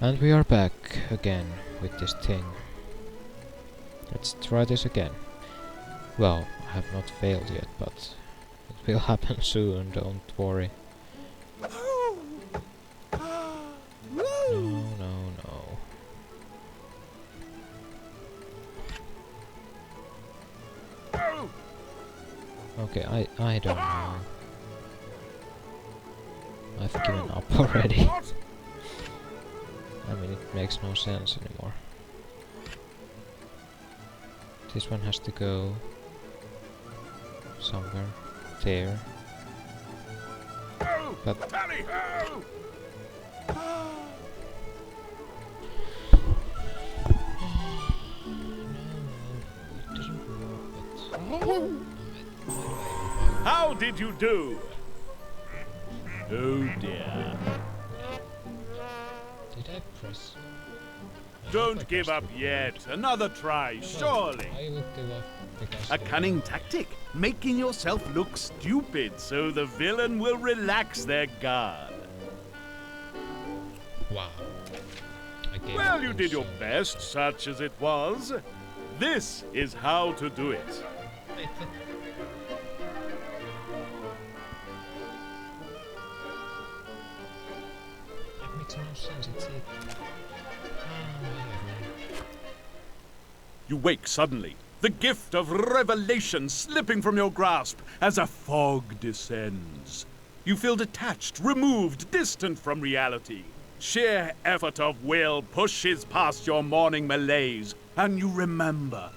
And we are back again with this thing. Let's try this again. Well, I have not failed yet, but it will happen soon, don't worry. No, no, no. Okay, I don't know. I've given up already. I mean, it makes no sense anymore. This one has to go somewhere there. But How did you do? Oh dear. did I press? Don't give up yet. Another try, surely. I would give up because A cunning tactic, making yourself look stupid so the villain will relax their guard. wow. Well, you did your best, such as it was. This is how to do it. That makes no sense. It's it. You wake suddenly, the gift of revelation slipping from your grasp as a fog descends. You feel detached, removed, distant from reality. Sheer effort of will pushes past your morning malaise, and you remember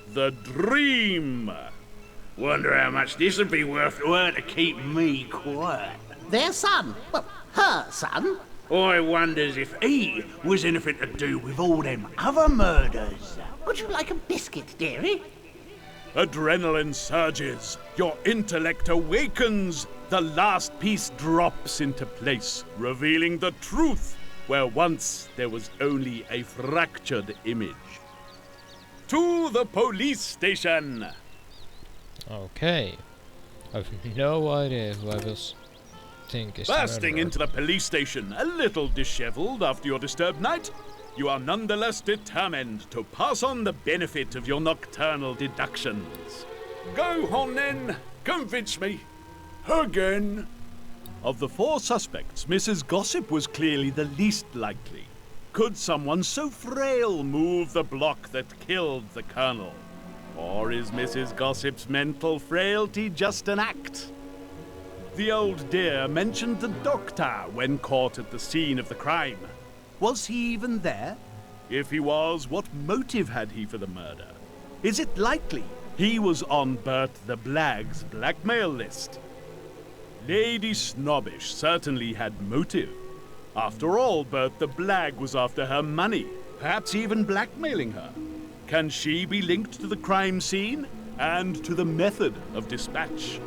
the dream. Wonder how much this'd be worth to her to keep me quiet. Their son. Well, her son. I wonders if he was anything to do with all them other murders. Would you like a biscuit, dearie? Adrenaline surges, your intellect awakens, the last piece drops into place, revealing the truth where once there was only a fractured image. To the police station! Okay. I've no idea who I will think is Bursting murderer. into the police station, a little disheveled after your disturbed night, you are nonetheless determined to pass on the benefit of your nocturnal deductions. Go on then, convince me. Again. Of the four suspects, Mrs. Gossip was clearly the least likely. Could someone so frail move the block that killed the Colonel? Or is Mrs. Gossip's mental frailty just an act? The old dear mentioned the doctor when caught at the scene of the crime. Was he even there? If he was, what motive had he for the murder? Is it likely he was on Bert the Blag's blackmail list? Lady Snobbish certainly had motive. After all, Bert the Blag was after her money, perhaps even blackmailing her. Can she be linked to the crime scene and to the method of dispatch?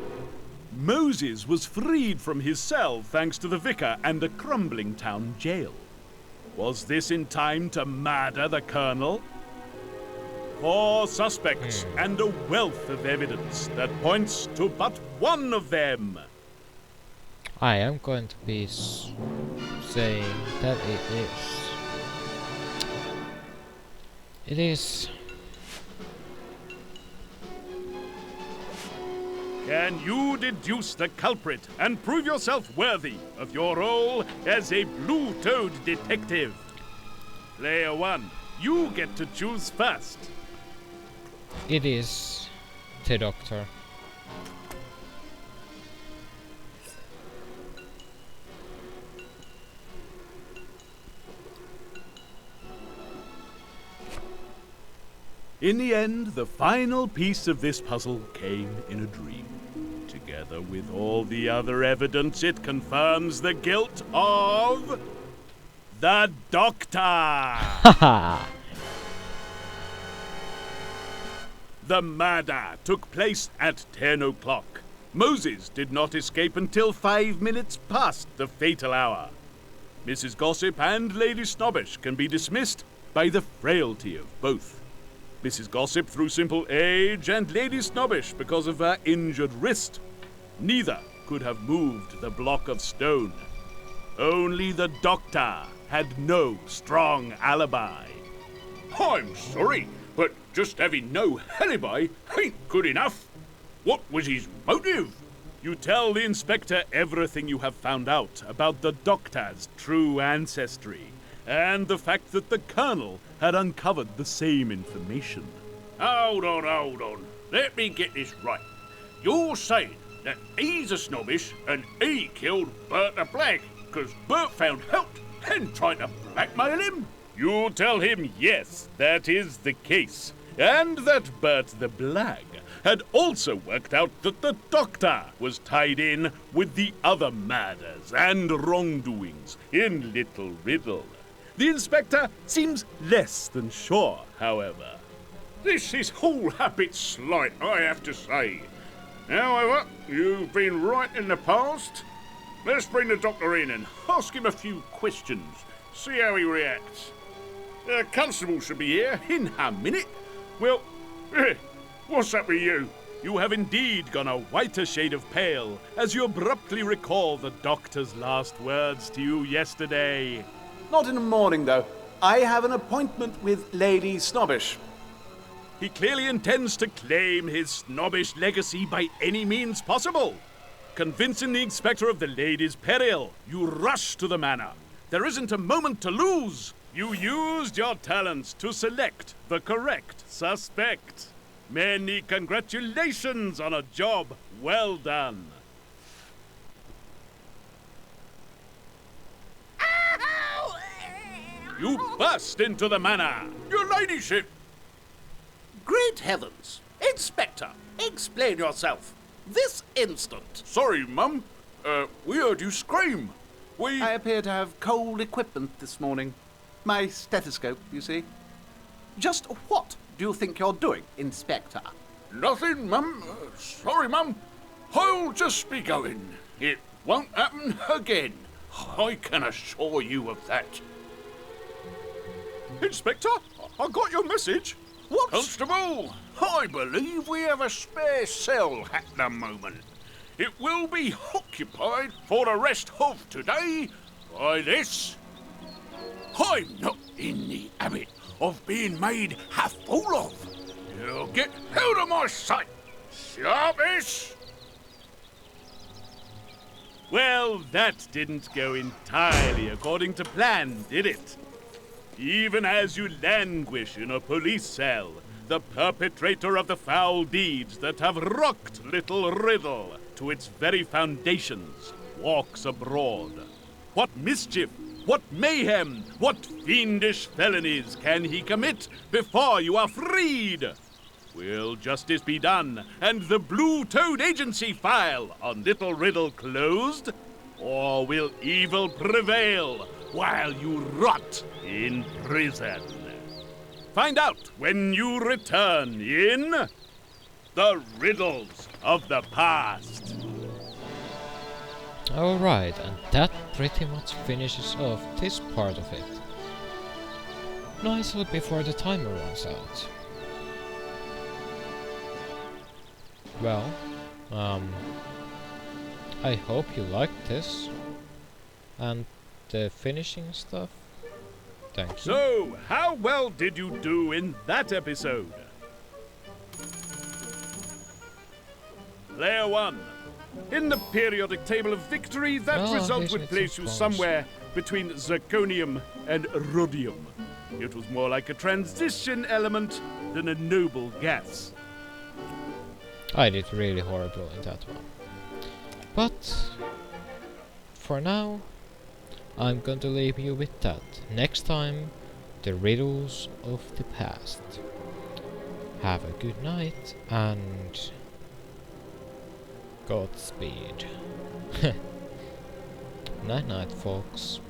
Moses was freed from his cell thanks to the vicar and a crumbling town jail. Was this in time to murder the Colonel? Four suspects and a wealth of evidence that points to but one of them. I am going to be saying that it is. It is. Can you deduce the culprit and prove yourself worthy of your role as a blue-toed detective? Player one, you get to choose first. It is the doctor. In the end, the final piece of this puzzle came in a dream. Together with all the other evidence, it confirms the guilt of the Doctor. Haha! The murder took place at 10 o'clock. Moses did not escape until 5 minutes past the fatal hour. Mrs. Gossip and Lady Snobbish can be dismissed by the frailty of both. Mrs. Gossip through simple age, and Lady Snobbish because of her injured wrist. Neither could have moved the block of stone. Only the doctor had no strong alibi. I'm sorry, but just having no alibi ain't good enough. What was his motive? You tell the inspector everything you have found out about the doctor's true ancestry, and the fact that the colonel had uncovered the same information. Hold on. Let me get this right. You're saying that he's a snobbish and he killed Bert the Blag because Bert found out and tried to blackmail him? You tell him yes, that is the case, and that Bert the Blag had also worked out that the doctor was tied in with the other murders and wrongdoings in Little Riddle. The inspector seems less than sure, however. This is all a bit slight, I have to say. However, you've been right in the past. Let's bring the doctor in and ask him a few questions. See how he reacts. The constable should be here in a minute. Well, what's up with you? You have indeed gone a whiter shade of pale as you abruptly recall the doctor's last words to you yesterday. Not in the morning, though. I have an appointment with Lady Snobbish. He clearly intends to claim his snobbish legacy by any means possible. Convincing the inspector of the lady's peril, you rush to the manor. There isn't a moment to lose. You used your talents to select the correct suspect. Many congratulations on a job well done. You burst into the manor. Your ladyship! Great heavens! Inspector, explain yourself. This instant. Sorry, Mum. We heard you scream. I appear to have cold equipment this morning. My stethoscope, you see. Just what do you think you're doing, Inspector? Nothing, Mum. Sorry, Mum. I'll just be going. It won't happen again. I can assure you of that. Inspector, I got your message. What? Constable, I believe we have a spare cell at the moment. It will be occupied for the rest of today by this. I'm not in the habit of being made a fool of. You'll get out of my sight, sharpish! Well, that didn't go entirely according to plan, did it? Even as you languish in a police cell, the perpetrator of the foul deeds that have rocked Little Riddle to its very foundations walks abroad. What mischief, what mayhem, what fiendish felonies can he commit before you are freed? Will justice be done and the Blue Toad Agency file on Little Riddle closed? Or will evil prevail while you rot in prison? Find out when you return in The Riddles of the Past. Alright, and that pretty much finishes off this part of it. Nicely before the timer runs out. Well, I hope you liked this. And the finishing stuff. Thank you. So, how well did you do in that episode? Layer 1. In the periodic table of victory, that result would place you somewhere between zirconium and rhodium. It was more like a transition element than a noble gas. I did really horrible in that one. But for now, I'm going to leave you with that. Next time, the riddles of the past. Have a good night and Godspeed. Night night, folks.